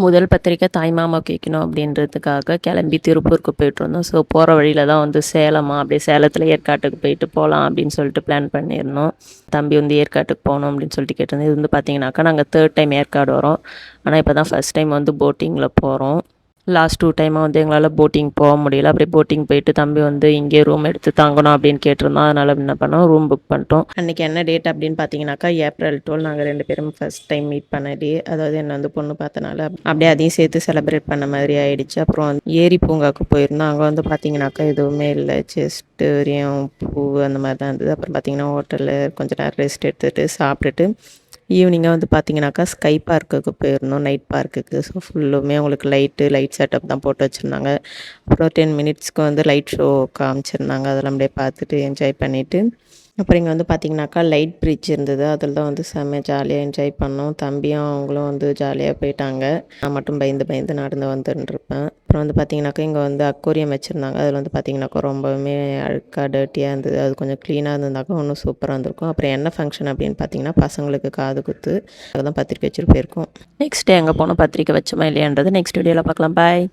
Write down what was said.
முதல் பத்திரிக்கை தாய்மாமாவுக்கு வைக்கணும் அப்படின்றதுக்காக கிளம்பி திருப்பூருக்கு போயிட்டுருந்தோம். ஸோ போகிற வழியில் தான் வந்து சேலமா, அப்படியே சேலத்தில் ஏற்காட்டுக்கு போயிட்டு போகலாம் அப்படின்னு சொல்லிட்டு பிளான் பண்ணியிருந்தோம். தம்பி வந்து ஏற்காட்டுக்கு போகணும் அப்படின்னு சொல்லிட்டு கேட்டிருந்தேன். இது வந்து பார்த்தீங்கன்னாக்கா நாங்கள் 3rd டைம் ஏற்காடு வரோம். ஆனால் இப்போ தான் ஃபஸ்ட் டைம் வந்து போட்டிங்கில் போகிறோம். லாஸ்ட் 2 டைமாக வந்து எங்களால் போட்டிங் போக முடியல. அப்படியே போட்டிங் போயிட்டு தம்பி வந்து இங்கே ரூம் எடுத்து தங்கணும் அப்படின்னு கேட்டிருந்தோம். அதனால் என்ன பண்ணோம், ரூம் புக் பண்ணிட்டோம். அன்றைக்கி என்ன டேட் அப்படின்னு பார்த்தீங்கன்னாக்கா ஏப்ரல் 12 நாங்கள் 2 பேரும் ஃபஸ்ட் டைம் மீட் பண்ண டே. அதாவது என்ன வந்து பொண்ணு பார்த்தனால அப்படியே அதையும் சேர்த்து செலிப்ரேட் பண்ண மாதிரி ஆகிடுச்சு. அப்புறம் ஏரி பூங்காவுக்கு போயிருந்தோம். அங்கே வந்து பார்த்தீங்கன்னாக்கா எதுவுமே இல்லை, செஸ்ட்டு வரையும் பூ அந்த மாதிரி தான் இருந்தது. அப்புறம் பார்த்தீங்கன்னா ஹோட்டலில் கொஞ்சம் நேரம் ரெஸ்ட் எடுத்துகிட்டு சாப்பிட்டுட்டு ஈவினிங்காக வந்து பார்த்தீங்கன்னாக்கா ஸ்கை பார்க்குக்கு போயிருந்தோம், நைட் பார்க்குக்கு. ஸோ ஃபுல்லுமே உங்களுக்கு லைட் செட்டப் தான் போட்டு வச்சுருந்தாங்க. அப்புறம் 10 மினிட்ஸ்க்கு வந்து லைட் ஷோ காமிச்சிருந்தாங்க. அதெல்லாம் அப்படியே பார்த்துட்டு என்ஜாய் பண்ணிவிட்டு அப்புறம் இங்கே வந்து பார்த்திங்கனாக்கா லைட் பிரிட்ஜ் இருந்தது. அதில் தான் வந்து செம்ம ஜாலியாக என்ஜாய் பண்ணோம். தம்பியும் அவங்களும் வந்து ஜாலியாக போயிட்டாங்க. நான் மட்டும் பயந்து நடந்து வந்துட்டுருப்பேன். அப்புறம் வந்து பார்த்திங்கனாக்கா இங்கே வந்து அக்வேரியம் வச்சுருந்தாங்க. அதில் வந்து பார்த்திங்கனாக்கா ரொம்பவுமே அழுக்காக டர்ட்டியாக இருந்தது. அது கொஞ்சம் க்ளீனாக இருந்திருந்தாக்கா இன்னும் சூப்பராக இருந்திருக்கும். அப்புறம் என்ன ஃபங்க்ஷன் அப்படின்னு பார்த்தீங்கன்னா பசங்களுக்கு காது குத்து, அதுதான் பத்திரிக்கை வச்சுட்டு போயிருக்கோம். நெக்ஸ்ட் டே எங்கே போனோம், பத்திரிக்கை வச்சோமா இல்லையான்றது நெக்ஸ்ட் வீடியோவில் பார்க்கலாம். பாய்.